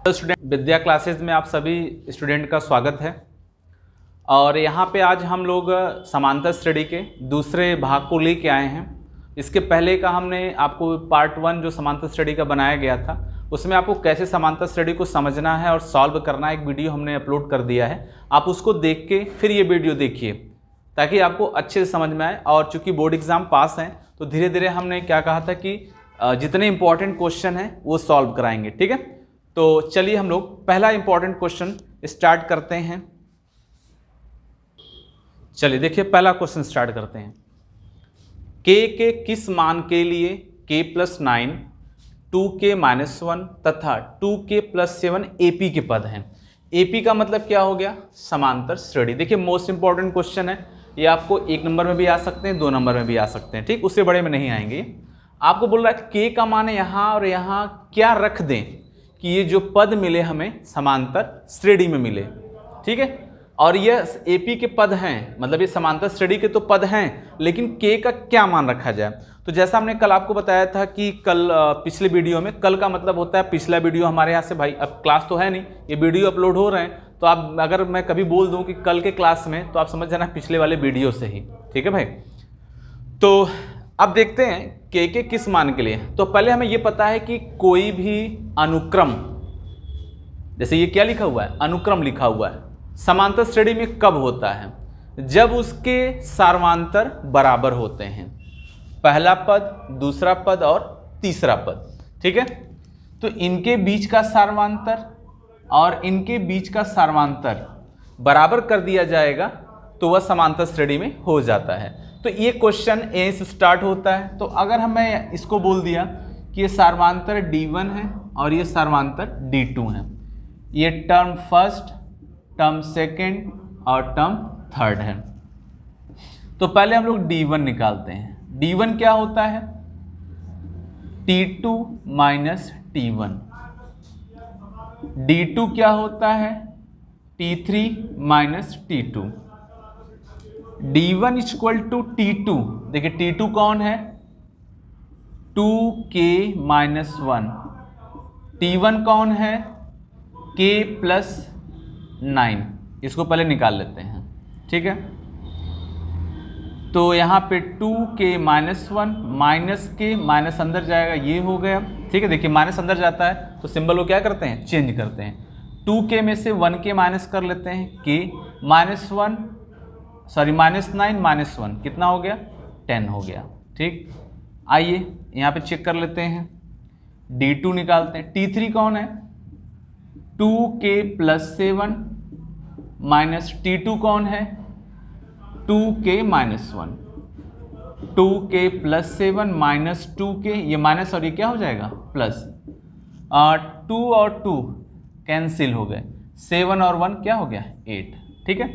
Student विद्या classes में आप सभी स्टूडेंट का स्वागत है। और यहाँ पे आज हम लोग समांतर श्रेणी के दूसरे भाग को लेके आए हैं। इसके पहले का हमने आपको पार्ट 1 जो समांतर श्रेणी का बनाया गया था उसमें आपको कैसे समांतर श्रेणी को समझना है और सॉल्व करना है, एक वीडियो हमने अपलोड कर दिया है। आप उसको देख के फिर ये वीडियो देखिए ताकि आपको अच्छे से समझ में आए। और चूँकि बोर्ड एग्ज़ाम पास हैं तो धीरे धीरे हमने क्या कहा था कि जितने इंपॉर्टेंट क्वेश्चन हैं वो सॉल्व कराएंगे, ठीक है। तो चलिए हम लोग पहला इंपॉर्टेंट क्वेश्चन स्टार्ट करते हैं। चलिए देखिए पहला क्वेश्चन स्टार्ट करते हैं। k के किस मान के लिए k+9, 2k-1 तथा 2k+7 AP के पद हैं। AP का मतलब क्या हो गया? समांतर श्रेणी। देखिए मोस्ट इंपॉर्टेंट क्वेश्चन है, ये आपको 1 नंबर में भी आ सकते हैं, 2 नंबर में भी आ सकते हैं, ठीक, उससे बड़े में नहीं आएंगे। आपको बोल रहा है k का मान यहाँ और यहाँ क्या रख दें कि ये जो पद मिले हमें समांतर श्रेणी में मिले, ठीक है। और ये AP के पद हैं, मतलब ये समांतर श्रेणी के तो पद हैं, लेकिन k का क्या मान रखा जाए। तो जैसा हमने कल आपको बताया था कि कल पिछले वीडियो में, कल का मतलब होता है पिछला वीडियो हमारे यहाँ से, भाई अब क्लास तो है नहीं, ये वीडियो अपलोड हो रहे हैं, तो आप अगर मैं कभी बोल दूँ कि कल के क्लास में तो आप समझ जाना पिछले वाले वीडियो से ही, ठीक है भाई। तो अब देखते हैं k के किस मान के लिए। तो पहले हमें ये पता है कि कोई भी अनुक्रम, जैसे ये क्या लिखा हुआ है, अनुक्रम लिखा हुआ है, समांतर श्रेणी में कब होता है? जब उसके सार्वमांतर बराबर होते हैं, पहला पद, दूसरा पद और तीसरा पद, ठीक है। तो इनके बीच का सार्वमांतर और इनके बीच का सार्वमांतर बराबर कर दिया जाएगा तो वह समांतर श्रेणी में हो जाता है। तो ये क्वेश्चन ए से स्टार्ट होता है। तो अगर हमें इसको बोल दिया कि ये सार्वमांतर D1 है और ये सार्वमांतर D2 है, ये टर्म फर्स्ट, टर्म सेकंड और टर्म थर्ड है। तो पहले हम लोग D1 निकालते हैं। D1 क्या होता है? T2 minus T1। D2 क्या होता है? T3 minus T2। D1 equal to T2, देखिए T2 कौन है? 2k-1। T1 कौन है? k+9। इसको पहले निकाल लेते हैं, ठीक है। तो यहाँ पे 2k-1 माइनस के माइनस अंदर जाएगा, ये हो गया, ठीक है। देखिए माइनस अंदर जाता है तो सिंबल को क्या करते हैं? चेंज करते हैं। 2k में से 1k माइनस कर लेते हैं, -9 -1 कितना हो गया? 10 हो गया, ठीक। आइए यहाँ पे चेक कर लेते हैं, D2 निकालते हैं। T3 कौन है? 2k+7 माइनस T2 कौन है? 2k-1। 2k+7 माइनस 2k, ये माइनस और ये क्या हो जाएगा? प्लस। 2 और 2 कैंसिल हो गए, 7 और 1 क्या हो गया? 8, ठीक है।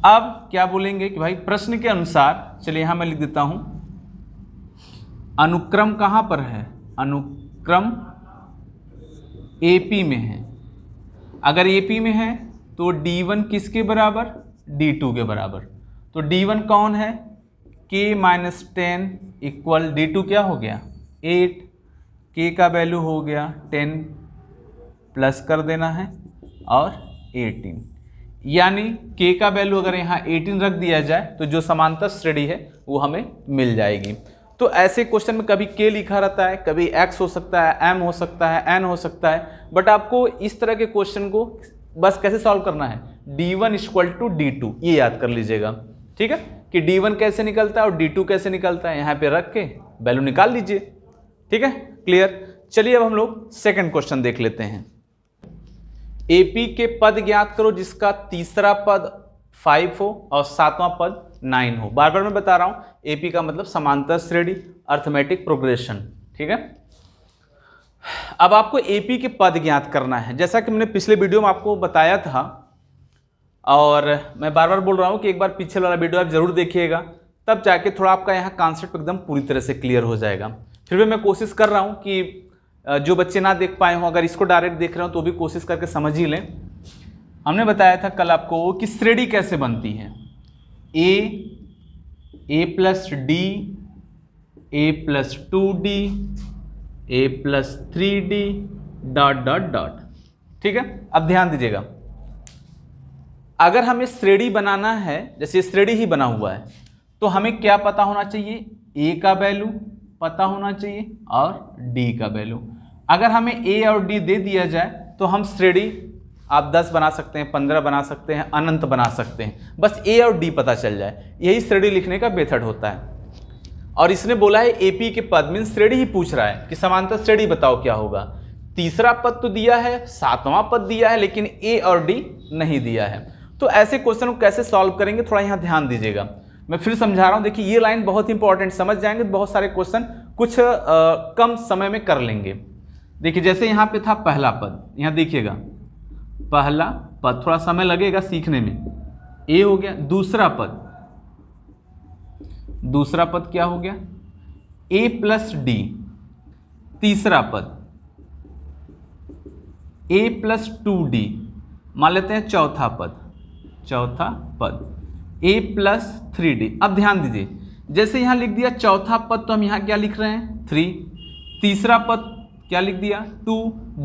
अब क्या बोलेंगे कि भाई प्रश्न के अनुसार, चलिए यहाँ मैं लिख देता हूँ, अनुक्रम कहाँ पर है? अनुक्रम AP में है। अगर AP में है तो D1 किसके बराबर? D2 के बराबर। तो D1 कौन है? k-10 इक्वल D2 क्या हो गया? 8। k का वैल्यू हो गया 10, प्लस कर देना है और 18, यानी k का वैल्यू अगर यहाँ 18 रख दिया जाए तो जो समांतर श्रेणी है वो हमें मिल जाएगी। तो ऐसे क्वेश्चन में कभी k लिखा रहता है, कभी x हो सकता है, m हो सकता है, n हो सकता है, बट आपको इस तरह के क्वेश्चन को बस कैसे सॉल्व करना है? D1 इक्वल टू D2, ये याद कर लीजिएगा, ठीक है, कि D1 कैसे निकलता है और D2 कैसे निकलता है, यहाँ पे रख के वैल्यू निकाल लीजिए, ठीक है, क्लियर। चलिए अब हम लोग सेकंड क्वेश्चन देख लेते हैं। AP के पद ज्ञात करो जिसका तीसरा पद 5 हो और 7वां पद 9 हो। बार बार मैं बता रहा हूं, AP का मतलब समांतर श्रेणी, अर्थमेटिक प्रोग्रेशन, ठीक है। अब आपको AP के पद ज्ञात करना है, जैसा कि मैंने पिछले वीडियो में आपको बताया था, और मैं बार बार बोल रहा हूं कि एक बार पीछे वाला वीडियो आप जरूर देखिएगा, तब जाके थोड़ा आपका यहाँ कॉन्सेप्ट एकदम पूरी तरह से क्लियर हो जाएगा। फिर भी मैं कोशिश कर रहा हूँ कि जो बच्चे ना देख पाए हों, अगर इसको डायरेक्ट देख रहे हो तो भी कोशिश करके समझ ही लें। हमने बताया था कल आपको कि श्रेणी कैसे बनती है, a+d, a+2d, a+3d ... ठीक है। अब ध्यान दीजिएगा, अगर हमें श्रेणी बनाना है, जैसे श्रेणी ही बना हुआ है, तो हमें क्या पता होना चाहिए, ए का वैल्यू पता होना चाहिए और डी का वैल्यू। अगर हमें ए और डी दे दिया जाए तो हम श्रेणी आप 10 बना सकते हैं, 15 बना सकते हैं, अनंत बना सकते हैं, बस ए और डी पता चल जाए। यही श्रेणी लिखने का मेथड होता है। और इसने बोला है एपी के पद, मीन श्रेणी ही पूछ रहा है कि समांतर श्रेणी बताओ क्या होगा। तीसरा पद तो दिया है, सातवां पद दिया है, लेकिन ए और डी नहीं दिया है। तो ऐसे क्वेश्चन को कैसे सॉल्व करेंगे, थोड़ा यहाँ ध्यान दीजिएगा। मैं फिर समझा रहा हूँ, देखिए ये लाइन बहुत इंपॉर्टेंट, समझ जाएंगे तो बहुत सारे क्वेश्चन कुछ कम समय में कर लेंगे। देखिए जैसे यहाँ पे था पहला पद, यहाँ देखिएगा पहला पद, थोड़ा समय लगेगा सीखने में, ए हो गया। दूसरा पद क्या हो गया, ए प्लस डी। तीसरा पद ए प्लस 2d। मान लेते हैं चौथा पद a प्लस 3d। अब ध्यान दीजिए, जैसे यहाँ लिख दिया चौथा पद, तो हम यहाँ क्या लिख रहे हैं 3। तीसरा पद क्या लिख दिया 2।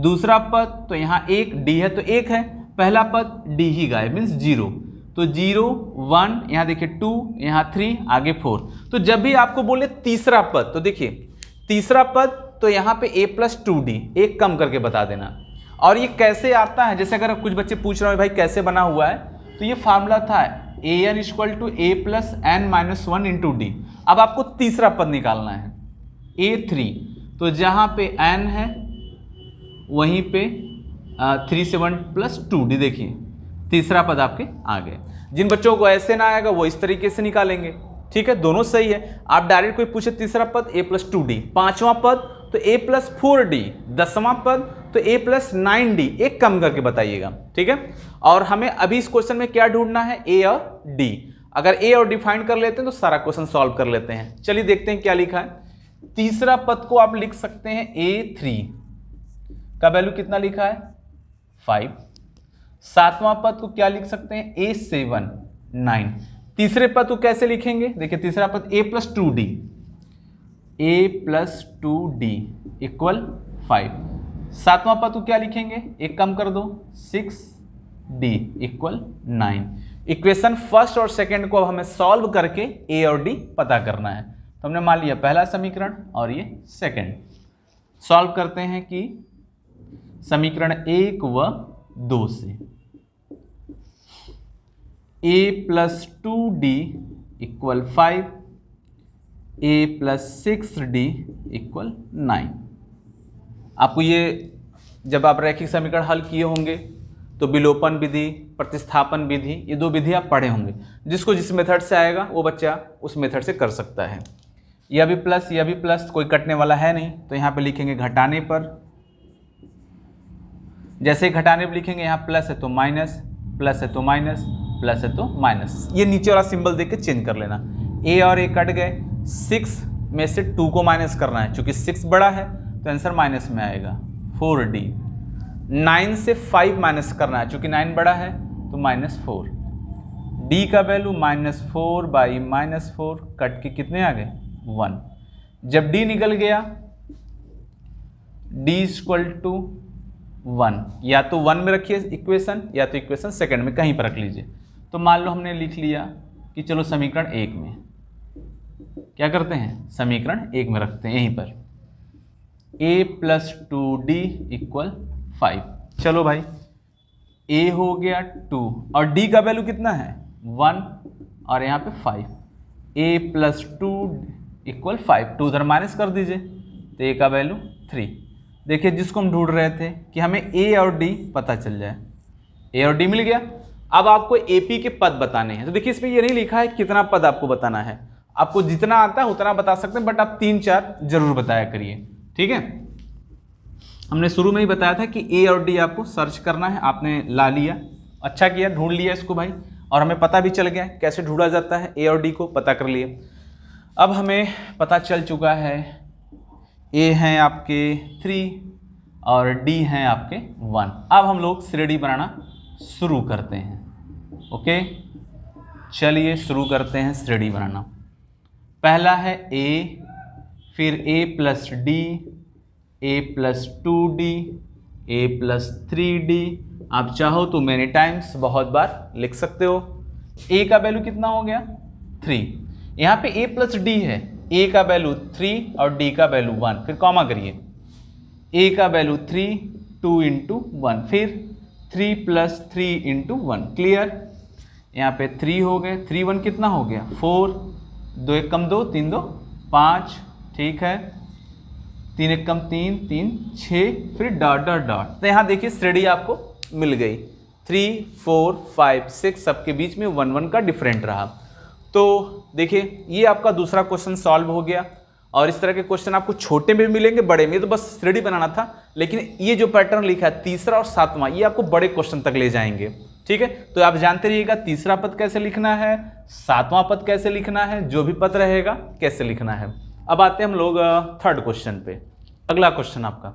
दूसरा पद तो यहाँ 1 d है तो 1 है, पहला पद d ही गायब मीन्स 0। तो 0 1, यहाँ देखिए 2, यहाँ 3, आगे 4। तो जब भी आपको बोले तीसरा पद, तो देखिए तीसरा पद तो यहाँ पे a प्लस 2d, एक कम करके बता देना। और ये कैसे आता है, जैसे अगर कुछ बच्चे पूछ रहे हो भाई कैसे बना हुआ है, तो ये फार्मूला था an equal to a plus n minus 1 into D. अब आपको तीसरा पद निकालना है a3, तो जहाँ पे n है वहीं पे 3 से 1 प्लस 2d। देखिए तीसरा पद आपके आ गए। जिन बच्चों को ऐसे ना आएगा वो इस तरीके से निकालेंगे, ठीक है, दोनों सही है। आप डायरेक्ट कोई पूछे तीसरा पद a प्लस 2d, पांचवा पद तो a प्लस 4d, 10वां पद तो a प्लस 9d, एक कम करके बताइएगा, ठीक है। और हमें अभी इस क्वेश्चन में क्या ढूंढना है, a और d। अगर a और d फाइंड कर लेते हैं तो सारा क्वेश्चन सॉल्व कर लेते हैं। चलिए देखते हैं क्या लिखा है। तीसरा पद को आप लिख सकते हैं a3 का वैल्यू कितना लिखा है 5। सातवां पद को क्या लिख सकते हैं a7 9। तीसरे पद को कैसे लिखेंगे, देखिए तीसरा पद a प्लस 2d इक्वल 5। सातवां पद को क्या लिखेंगे, एक कम कर दो 6d इक्वल 9। इक्वेशन फर्स्ट और सेकंड को अब हमें सॉल्व करके a और d पता करना है। तो हमने मान लिया पहला समीकरण और ये सेकंड। सॉल्व करते हैं कि समीकरण 1 व 2 से a plus 2d equal 5, a plus 6d equal 9। आपको ये जब आप रैखिक समीकरण हल किए होंगे तो विलोपन विधि, प्रतिस्थापन विधि, ये दो विधि आप पढ़े होंगे। जिसको जिस मेथड से आएगा वो बच्चा उस मेथड से कर सकता है। यह भी प्लस, कोई कटने वाला है नहीं, तो यहाँ पे लिखेंगे घटाने पर। जैसे घटाने पर लिखेंगे यहाँ प्लस है तो माइनस, प्लस है तो माइनस, प्लस है तो माइनस। ये नीचे वाला सिंबल देख के चेंज कर लेना। a और a कट गए, 6 में से 2 को माइनस करना है, क्योंकि 6 बड़ा है तो आंसर माइनस में आएगा 4d। 9 से 5 माइनस करना है, क्योंकि 9 बड़ा है तो -4। d का वैल्यू -4 बाई -4 कट के कितने आ गए 1। जब d निकल गया d इक्वल टू 1, या तो 1 में रखिए इक्वेशन, या तो इक्वेशन सेकंड में कहीं पर रख लीजिए। तो मान लो हमने लिख लिया कि चलो समीकरण 1 में क्या करते हैं, समीकरण 1 में रखते हैं यहीं पर a प्लस 2d इक्वल 5। चलो भाई a हो गया 2 और d का वैल्यू कितना है 1 और यहाँ पे 5। a प्लस 2 इक्वल 5, 2 उधर माइनस कर दीजिए तो a का वैल्यू 3। देखिए जिसको हम ढूंढ रहे थे कि हमें a और d पता चल जाए, a और d मिल गया। अब आपको AP के पद बताने हैं। तो देखिए इसमें ये नहीं लिखा है कितना पद आपको बताना है, आपको जितना आता है उतना बता सकते हैं, बट आप 3-4 जरूर बताया करिए, ठीक है। हमने शुरू में ही बताया था कि A और D आपको सर्च करना है, आपने ला लिया, अच्छा किया, ढूंढ लिया इसको भाई, और हमें पता भी चल गया कैसे ढूंढा जाता है। A और D को पता कर लिए। अब हमें पता चल चुका है A हैं आपके 3 और D हैं आपके 1। अब हम लोग श्रेणी बनाना शुरू करते हैं। ओके, चलिए शुरू करते हैं श्रेणी बनाना। पहला है A, फिर A plus D, A plus 2D, a+3d। आप चाहो तो मैनी टाइम्स बहुत बार लिख सकते हो। a का वैल्यू कितना हो गया 3, यहाँ पे a+d है, a का वैल्यू 3 और d का वैल्यू 1, फिर कॉमा करिए, a का वैल्यू 3 2 × 1, फिर 3 + 3 × 1। क्लियर? यहाँ पे 3 हो गए, 3 1 कितना हो गया 4, 2 1 कम 2 3 2 5, ठीक है, 3 1 कम 3 3 6, फिर डॉट डॉट डॉट। तो यहाँ देखिए श्रेणी आपको मिल गई, 3 4 5 6 सबके बीच में 1 1 का डिफरेंट रहा। तो देखिए ये आपका दूसरा क्वेश्चन सॉल्व हो गया। और इस तरह के क्वेश्चन आपको छोटे में भी मिलेंगे, बड़े में, तो बस श्रेणी बनाना था। लेकिन ये जो पैटर्न लिखा है तीसरा और सातवां, ये आपको बड़े क्वेश्चन तक ले जाएंगे। ठीक है, तो आप जानते रहिएगा तीसरा पद कैसे लिखना है, सातवां पद कैसे लिखना है, जो भी पद रहेगा कैसे लिखना है। अब आते हैं हम लोग थर्ड क्वेश्चन पे। अगला क्वेश्चन आपका,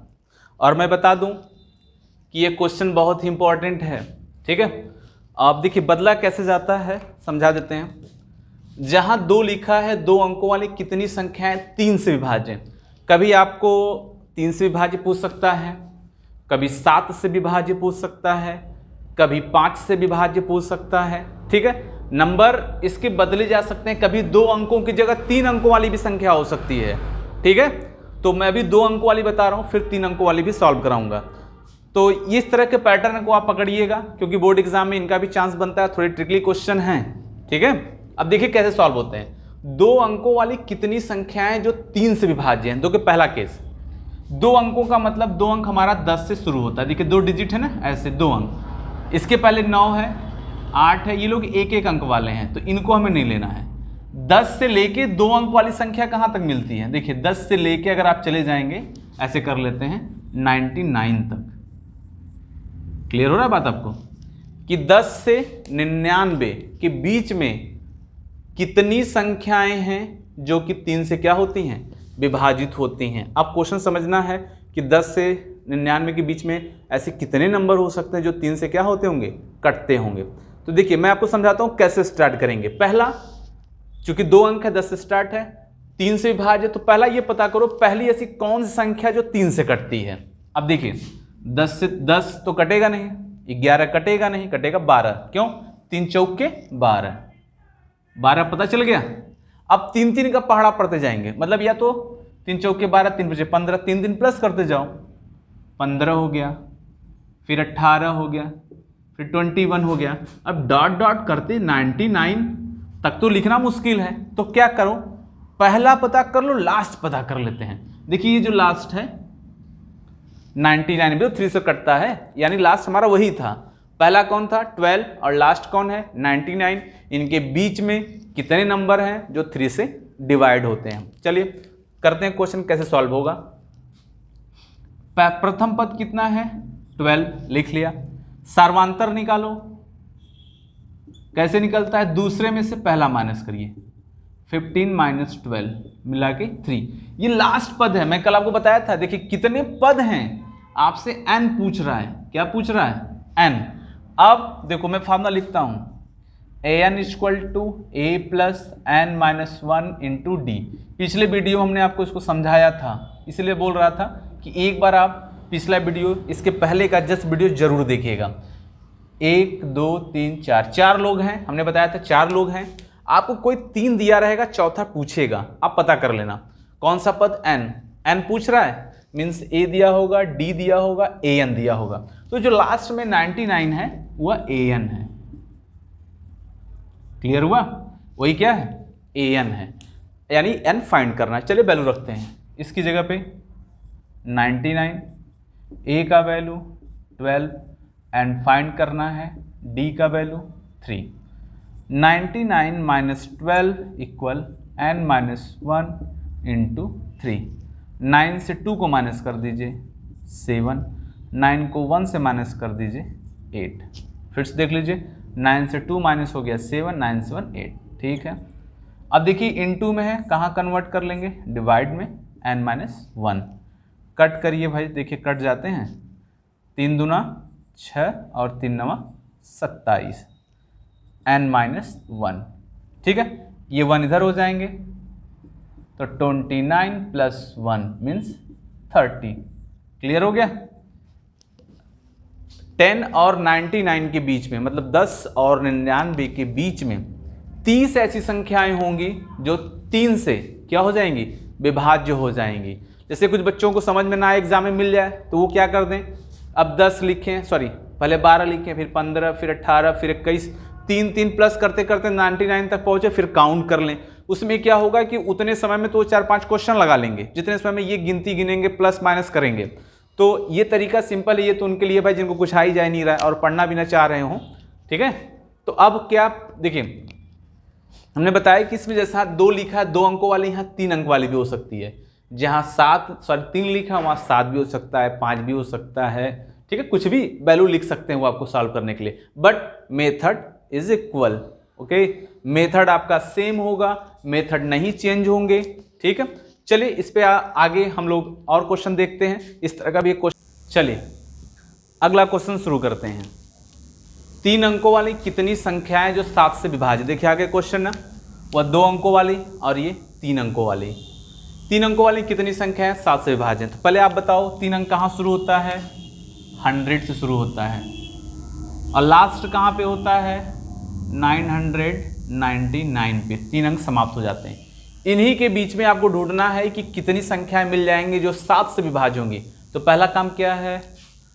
और मैं बता दूं कि ये क्वेश्चन बहुत ही इंपॉर्टेंट है। ठीक है, आप देखिए बदला कैसे जाता है समझा देते हैं। जहां 2 लिखा है 2 अंकों वाली कितनी संख्याएं 3 से विभाज्य, कभी आपको 3 से विभाज्य पूछ सकता है, कभी 7 से विभाज्य पूछ सकता है, कभी 5 से विभाज्य पूछ सकता है। ठीक है, नंबर इसके बदले जा सकते हैं, कभी 2 अंकों की जगह 3 अंकों वाली भी संख्या हो सकती है। ठीक है, तो मैं अभी 2 अंकों वाली बता रहा हूं, फिर 3 अंकों वाली भी सॉल्व कराऊंगा। तो इस तरह के पैटर्न को आप पकड़िएगा, क्योंकि बोर्ड एग्जाम में इनका भी चांस बनता है, थोड़े ट्रिकली क्वेश्चन हैं। ठीक है, अब देखिए कैसे सॉल्व होते हैं। 2 अंकों वाली कितनी संख्याएं जो 3 से विभाज्य हैं। देखिए पहला केस, 2 अंकों का मतलब 2 अंक हमारा 10 से शुरू होता है। देखिए 2 डिजिट है ना, ऐसे 2 अंक, इसके पहले 9 है 8 है, ये लोग 1 अंक वाले हैं, तो इनको हमें नहीं लेना है। 10 से लेके 2 अंक वाली संख्या कहाँ तक मिलती है, देखिए 10 से लेके अगर आप चले जाएंगे, ऐसे कर लेते हैं 99 तक। क्लियर हो रहा है बात आपको, कि 10 से 99 के बीच में कितनी संख्याएं हैं जो कि 3 से क्या होती हैं, विभाजित होती हैं। अब क्वेश्चन समझना है कि 10 से 99 के बीच में ऐसे कितने नंबर हो सकते हैं जो 3 से क्या होते होंगे, कटते होंगे। तो देखिए मैं आपको समझाता हूं कैसे स्टार्ट करेंगे। पहला, चूंकि 2 अंक है, 10 से स्टार्ट है, 3 से विभाज्य, तो पहला ये पता करो पहली ऐसी कौन सी संख्या जो 3 से कटती है। अब देखिए 10 से 10 तो कटेगा नहीं, 11 कटेगा नहीं, कटेगा 12। क्यों, 3 चौक के 12, 12 पता चल गया। अब 3 3 का पहाड़ा पड़ते जाएंगे, मतलब या तो 3 चौक के 12, 3 बजे 15, 3 दिन प्लस करते जाओ, 15 हो गया, फिर 18 हो गया, फिर 21 हो गया। अब डॉट डॉट करते 99 तक तो लिखना मुश्किल है, तो क्या करो, पहला पता कर लो, लास्ट पता कर लेते हैं। देखिए ये जो लास्ट है 99 भी 3 से कटता है, यानी लास्ट हमारा वही था। पहला कौन था 12 और लास्ट कौन है 99। इनके बीच में कितने नंबर हैं जो 3 से डिवाइड होते हैं। चलिए करते हैं क्वेश्चन कैसे सॉल्व होगा। प्रथम पद कितना है 12, लिख लिया। सार्वांतर निकालो, कैसे निकलता है, दूसरे में से पहला माइनस करिए, 15 - 12 मिला के 3। ये लास्ट पद है, मैं कल आपको बताया था। देखिए कितने पद हैं, आपसे n पूछ रहा है, क्या पूछ रहा है, n। अब देखो मैं फार्मूला लिखता हूं, an = a + n - 1 × d। पिछले वीडियो हमने आपको इसको समझाया था, इसलिए बोल रहा था कि एक बार आप पिछला वीडियो, इसके पहले का जस्ट वीडियो जरूर देखिएगा। 1 2 3 4, 4 लोग हैं, हमने बताया था 4 लोग हैं। आपको कोई 3 दिया रहेगा, चौथा पूछेगा, आप पता कर लेना कौन सा पद, n पूछ रहा है, मीन्स a दिया होगा, d दिया होगा, an दिया होगा। तो जो लास्ट में 99 है वह an है। क्लियर हुआ, वही क्या है, an है, यानी n फाइंड करना है। चलिए वैल्यू रखते हैं इसकी जगह पे 99, a का वैल्यू 12 एंड फाइंड करना है d का वैल्यू 3। 99 - 12 = n - 1 × 3। 9 से 2 को माइनस कर दीजिए 7, 9 को 1 से माइनस कर दीजिए 8। फिर से देख लीजिए, 9 से 2 माइनस हो गया 7, 9 से 1 8। ठीक है, अब देखिए इनटू में है, कहाँ कन्वर्ट कर लेंगे, डिवाइड में, n - 1। कट करिए भाई, देखिए कट जाते हैं, 3 दूना 6 और 3 नवा 27, n - 1। ठीक है, ये 1 इधर हो जाएंगे, तो 29 + 1 मीन्स 30। क्लियर हो गया। 10 और 99 के बीच में, मतलब 10 और 99 के बीच में 30 ऐसी संख्याएं होंगी जो 3 से क्या हो जाएंगी, विभाज्य हो जाएंगी। जैसे कुछ बच्चों को समझ में ना आए, एग्जाम में मिल जाए, तो वो क्या कर दें, अब 10 लिखें, सॉरी पहले 12 लिखें, फिर 15, फिर 18, फिर 21, 3 प्लस करते करते 99 तक पहुंचे, फिर काउंट कर लें। उसमें क्या होगा कि उतने समय में तो 4-5 क्वेश्चन लगा लेंगे, जितने समय में ये गिनती गिनेंगे, प्लस माइनस करेंगे। तो ये तरीका सिंपल है, ये तो उनके लिए भाई जिनको कुछ आ ही जा नहीं रहा है और पढ़ना भी ना चाह रहे हो, ठीक है। तो अब क्या देखिए, हमने बताया कि इसमें जैसा 2 लिखा है 2 अंकों वाली, यहाँ 3 अंक वाली भी हो सकती है। जहाँ 3 लिखा वहाँ 7 भी हो सकता है, 5 भी हो सकता है, ठीक है, कुछ भी वैल्यू लिख सकते हैं वो आपको सॉल्व करने के लिए, but method is equal. Okay, method आपका सेम होगा, मेथड नहीं चेंज होंगे, ठीक है। चलिए इस पे आगे हम लोग और क्वेश्चन देखते हैं, इस तरह का भी एक क्वेश्चन। चलिए अगला क्वेश्चन शुरू करते हैं। 3 अंकों वाली कितनी संख्याएं जो 7 से विभाजित, देखिए आगे क्वेश्चन ना, वह 2 अंकों वाली और ये 3 अंकों वाली। 3 अंकों वाली कितनी संख्या है 7 से विभाजित। तो पहले आप बताओ 3 अंक कहाँ शुरू होता है, 100 से शुरू होता है, और लास्ट कहाँ पे होता है, 999 पे 3 अंक समाप्त हो जाते हैं। इन्हीं के बीच में आपको ढूंढना है कि कितनी संख्याएं मिल जाएंगी जो 7 से विभाज्य होंगी। तो पहला काम क्या है,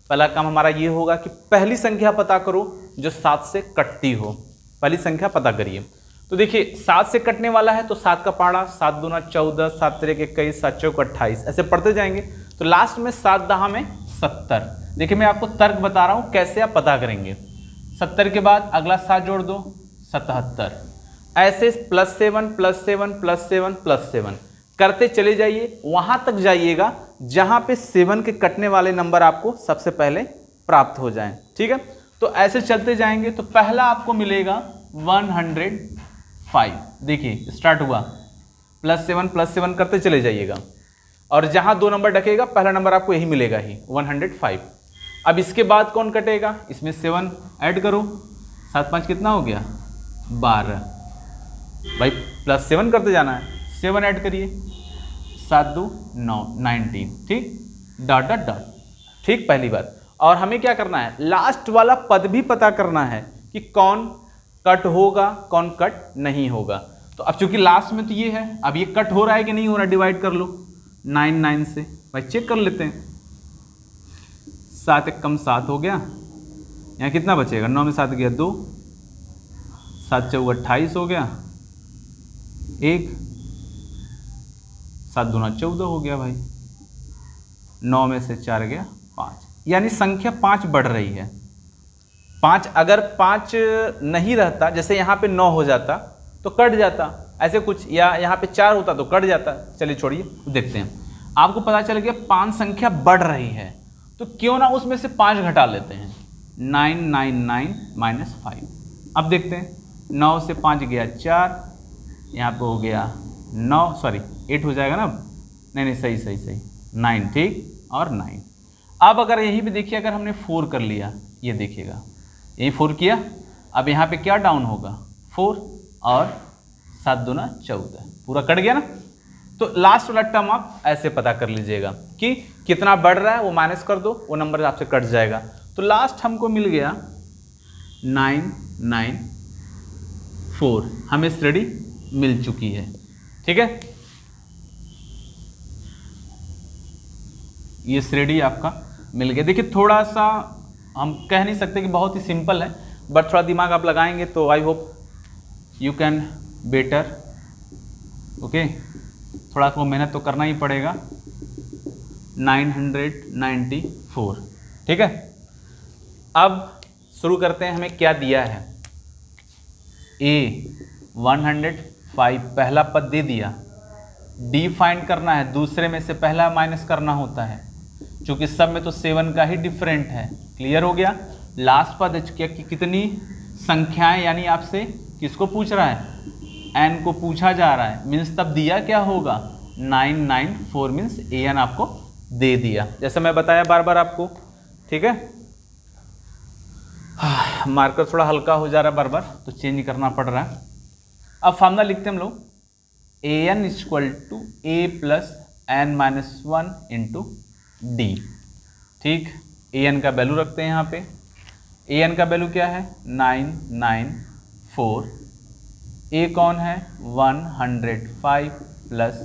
पहला काम हमारा ये होगा कि पहली संख्या पता करो जो 7 से कटती हो, पहली संख्या पता करिए। तो देखिए 7 से कटने वाला है तो 7 का पहाड़ा, 7 दूना 14, 7 तिरक 21, 7 चौक 28, ऐसे पढ़ते जाएंगे। तो लास्ट में 7 दहा में 70। देखिए मैं आपको तर्क बता रहा हूँ कैसे आप पता करेंगे। 70 के बाद अगला 7 जोड़ दो, 77, ऐसे +7 +7 +7 +7 करते चले जाइए, वहां तक जाइएगा जहां पे 7 के कटने वाले नंबर आपको सबसे पहले प्राप्त हो जाएं, ठीक है। तो ऐसे चलते जाएंगे तो पहला आपको मिलेगा 105। देखिए स्टार्ट हुआ, +7 करते चले जाइएगा, और जहां 2 नंबर ढकेगा पहला नंबर आपको यही मिलेगा ही, 105। अब इसके बाद कौन कटेगा, इसमें 7 ऐड करो, 7 5 कितना हो गया, 12। भाई +7 करते जाना है, 7 ऐड करिए, 7 2 9 19, ठीक, डॉट डॉट डॉट, ठीक, पहली बात। और हमें क्या करना है, लास्ट वाला पद भी पता करना है कि कौन कट होगा कौन कट नहीं होगा। तो अब चूंकि लास्ट में तो ये है, अब ये कट हो रहा है कि नहीं हो रहा, डिवाइड कर लो 9 से, भाई चेक कर लेते हैं। 7 एक कम 7 हो गया, यहाँ कितना बचेगा, 9 में 7 गया 2, 7 चौक 28 हो गया 1, 7 दूना 14 हो गया भाई, 9 में से 4 गया 5, यानी संख्या 5 बढ़ रही है। 5 अगर 5 नहीं रहता, जैसे यहाँ पे 9 हो जाता तो कट जाता ऐसे कुछ, या यहाँ पे 4 होता तो कट जाता। चलिए छोड़िए, देखते हैं। आपको पता चल गया 5 संख्या बढ़ रही है, तो क्यों ना उसमें से 5 घटा लेते हैं, 999 - 5। अब देखते हैं, 9 से 5 गया 4, यहाँ पे हो गया 9, सॉरी 8 हो जाएगा ना, नहीं सही 9, ठीक, और 9। अब अगर यहीं पे देखिए, अगर हमने 4 कर लिया, ये देखिएगा यही 4 किया, अब यहाँ पे क्या डाउन होगा, 4 और 7 दूना 14, पूरा कट गया ना। तो लास्ट वाला टर्म आप ऐसे पता कर लीजिएगा कि कितना बढ़ रहा है, वो माइनस कर दो, वो नंबर आपसे कट जाएगा। तो लास्ट हमको मिल गया 994, हमें श्रेणी मिल चुकी है, ठीक है। ये श्रेणी आपका मिल गया। देखिए थोड़ा सा हम कह नहीं सकते कि बहुत ही सिंपल है, बट थोड़ा दिमाग आप लगाएंगे तो I hope you can better. Okay, थोड़ा सा मेहनत तो करना ही पड़ेगा। 994, ठीक है। अब शुरू करते हैं, हमें क्या दिया है, A 105 पहला पद दे दिया, D फाइंड करना है, दूसरे में से पहला माइनस करना होता है, क्योंकि सब में तो 7 का ही डिफरेंट है। क्लियर हो गया। लास्ट पद क्या कि कितनी संख्याएं, यानी आपसे किसको पूछ रहा है, n को पूछा जा रहा है, मीन्स तब दिया क्या होगा, 994 मीन्स an आपको दे दिया, जैसा मैं बताया बार बार आपको, ठीक है। मार्कर थोड़ा हल्का हो जा रहा है बार बार, तो चेंज करना पड़ रहा है। अब फार्मूला लिखते हैं हम लोग, an = a + n - 1 × d, ठीक। an का वैल्यू रखते हैं यहाँ पे, ए एन का वैल्यू क्या है 994, ए कौन है 105 प्लस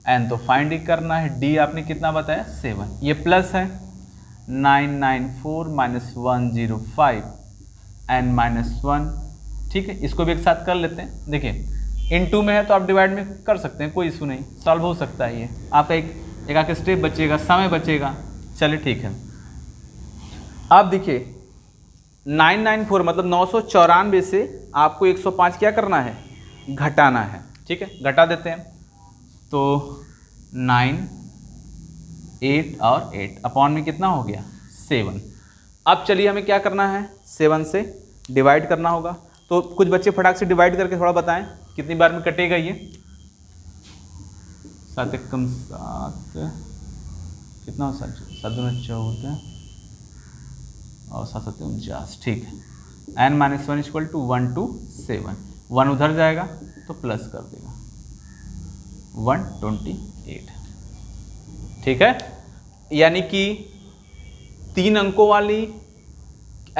एन, तो फाइंड ही करना है। डी आपने कितना बताया 7, ये प्लस है 994 माइनस 105 एन माइनस 1, ठीक है। इसको भी एक साथ कर लेते हैं। देखिए इन टू में है तो आप डिवाइड में कर सकते हैं, कोई इशू नहीं, सॉल्व हो सकता है ये। आपका एक आके स्टेप बचेगा, समय बचेगा। चलिए ठीक है। अब देखिए 994 मतलब 994 से आपको 105 क्या करना है, घटाना है, ठीक है। घटा देते हैं तो 9, 8 और 8 अपॉन में कितना हो गया 7। अब चलिए हमें क्या करना है, 7 से डिवाइड करना होगा। तो कुछ बच्चे फटाक से डिवाइड करके थोड़ा बताएं कितनी बार में कटेगा ये। 7 एकम 7, कितना हो 7 दूना 14 और 7 7 49, ठीक है। n minus 1 equal to 1 to 7, 1 उधर जाएगा तो प्लस कर देगा 128, ठीक है। यानी कि 3 अंकों वाली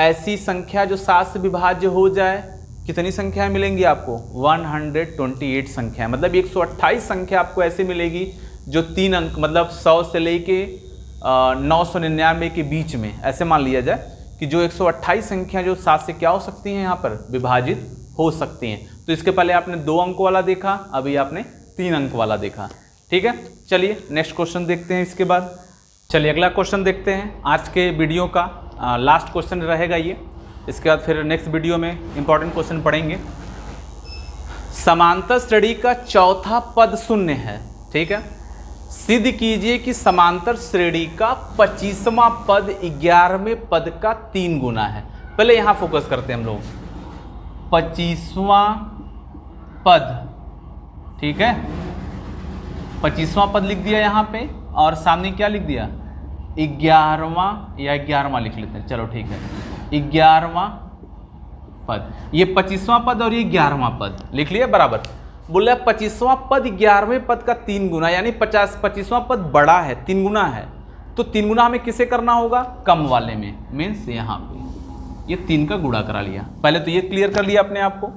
ऐसी संख्या जो 7 से विभाज्य हो जाए, कितनी संख्या मिलेंगी आपको 128 संख्या, मतलब 128 संख्या आपको ऐसे मिलेगी जो 3 अंक मतलब 100 से लेके 999 के बीच में, ऐसे मान लिया जाए कि जो 128 संख्या जो 7 से क्या हो सकती हैं यहाँ पर विभाजित हो सकती हैं। तो इसके पहले आपने 2 अंक वाला देखा, अभी आपने 3 अंक वाला देखा, ठीक है। चलिए नेक्स्ट क्वेश्चन देखते हैं इसके बाद। चलिए अगला क्वेश्चन देखते हैं। आज के वीडियो का लास्ट क्वेश्चन रहेगा ये, इसके बाद फिर नेक्स्ट वीडियो में इंपॉर्टेंट क्वेश्चन पढ़ेंगे। समांतर श्रेणी का चौथा पद शून्य है, ठीक है। सिद्ध कीजिए कि समांतर श्रेणी का 25वां पद 11वें पद का 3 गुना है। पहले यहां फोकस करते हैं हम लोग, 25वां पद, ठीक है। 25वां पद लिख दिया यहां पे और सामने क्या लिख दिया 11वां या 11वां लिख लेते हैं, चलो ठीक है 11वां पद। ये 25वां पद और ये 11वां पद लिख लिया बराबर। बोल रहा है 25वां पद 11वें पद का 3 गुना, यानी 25वां पद बड़ा है, 3 गुना है, तो 3 गुना हमें किसे करना होगा, कम वाले में, मीन्स यहाँ पे ये 3 का गुणा करा लिया। पहले तो ये क्लियर कर लिया अपने आप को।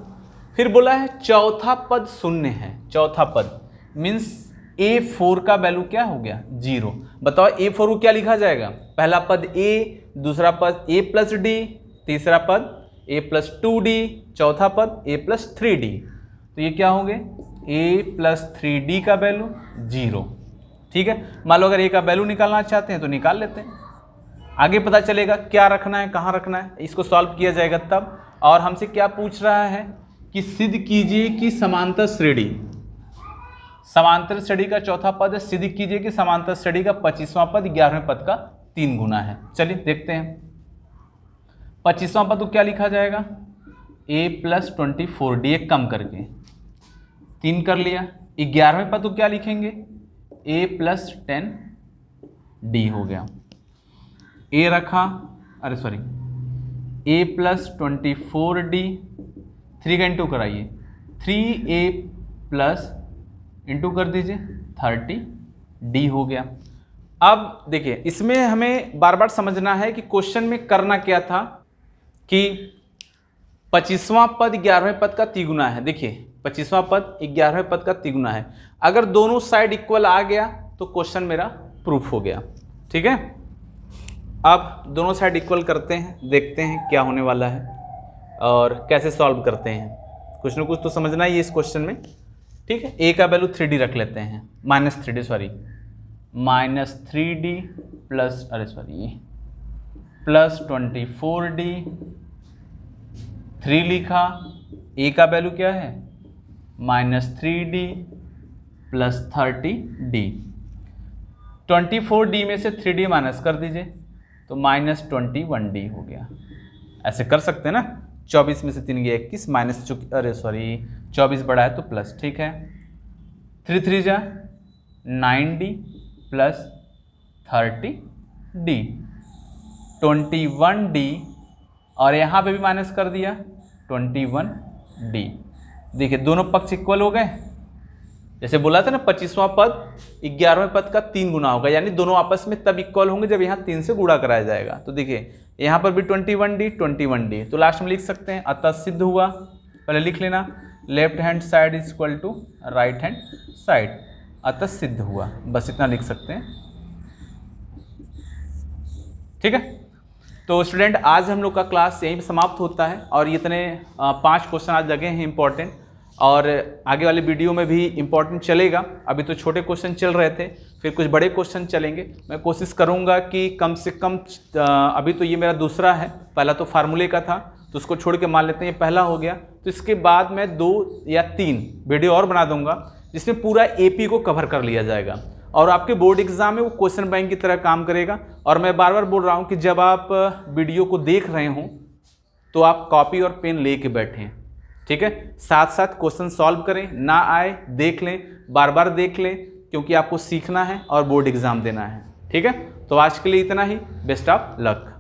फिर बोला है चौथा पद शून्य है, चौथा पद मीन्स A4 का वैल्यू क्या हो गया 0। बताओ A4 को क्या लिखा जाएगा, पहला पद A, दूसरा पद A प्लस D, तीसरा पद A प्लस 2D, चौथा पद A प्लस 3D। तो ये क्या होंगे A प्लस 3D का वैल्यू 0, ठीक है। मान लो अगर A का वैल्यू निकालना चाहते हैं तो निकाल लेते हैं, आगे पता चलेगा क्या रखना है कहाँ रखना है, इसको सॉल्व किया जाएगा तब। और हमसे क्या पूछ रहा है कि सिद्ध कीजिए कि समांतर श्रेणी, समांतर श्रेणी का चौथा पद है, सिद्ध कीजिए कि समांतर श्रेणी का 25वां पद 11वें पद का 3 गुना है। चलिए देखते हैं 25वां पद को क्या लिखा जाएगा A प्लस 24D, एक कम करके 3 कर लिया। 11वें पद को क्या लिखेंगे A प्लस 10D हो गया, A रखा, अरे सॉरी A प्लस 24D, 3 का इंटू कराइए 3A प्लस इंटू कर दीजिए 30D हो गया। अब देखिए इसमें हमें बार बार समझना है कि क्वेश्चन में करना क्या था कि 25वां पद 11वें पद का 3 गुना है। देखिए 25वां पद 11वें पद का 3 गुना है, अगर दोनों साइड इक्वल आ गया तो क्वेश्चन मेरा प्रूफ हो गया, ठीक है। अब दोनों साइड इक्वल करते हैं, देखते हैं क्या होने वाला है और कैसे सॉल्व करते हैं। कुछ ना कुछ तो समझना ही है इस क्वेश्चन में, ठीक है। A का वैल्यू 3D रख लेते हैं, minus 3D plus plus 24D, 3 लिखा, A का वैल्यू क्या है minus 3D plus 30D, 24D में से 3D माइनस कर दीजिए तो माइनस 21D हो गया। ऐसे कर सकते हैं ना, 24 में से 3 गया 21, माइनस 24 बड़ा है तो प्लस, ठीक है। 3 3 जा 9D प्लस 30D, 21D और यहाँ पे भी माइनस कर दिया 21D। देखिए दोनों पक्ष इक्वल हो गए, जैसे बोला था ना 25वां पद 11वें पद का 3 गुना होगा, यानी दोनों आपस में तब इक्वल होंगे जब यहाँ 3 से गुणा कराया जाएगा। तो देखिए यहाँ पर भी 21D तो लास्ट में लिख सकते हैं अतः सिद्ध हुआ। पहले लिख लेना left hand side is equal to right hand side, अतः सिद्ध हुआ, बस इतना लिख सकते हैं। ठीक है, तो स्टूडेंट आज हम लोग का क्लास यहीं पे समाप्त होता है और इतने 5 क्वेश्चन आज लगे हैं इंपॉर्टेंट, और आगे वाले वीडियो में भी इंपॉर्टेंट चलेगा। अभी तो छोटे क्वेश्चन चल रहे थे, फिर कुछ बड़े क्वेश्चन चलेंगे। मैं कोशिश करूंगा कि कम से कम अभी तो ये मेरा दूसरा है, पहला तो फार्मूले का था तो उसको छोड़ के मान लेते हैं ये पहला हो गया। तो इसके बाद मैं 2 या 3 वीडियो और बना दूंगा जिसमें पूरा एपी को कवर कर लिया जाएगा और आपके बोर्ड एग्जाम में वो क्वेश्चन बैंक की तरह काम करेगा। और मैं बार बार बोल रहा हूँ कि जब आप वीडियो को देख रहे हों तो आप कॉपी और पेन ले के बैठें। ठीक है, साथ साथ क्वेश्चन सॉल्व करें, ना आए देख लें, बार बार देख लें, क्योंकि आपको सीखना है और बोर्ड एग्जाम देना है। ठीक है, तो आज के लिए इतना ही। Best of luck.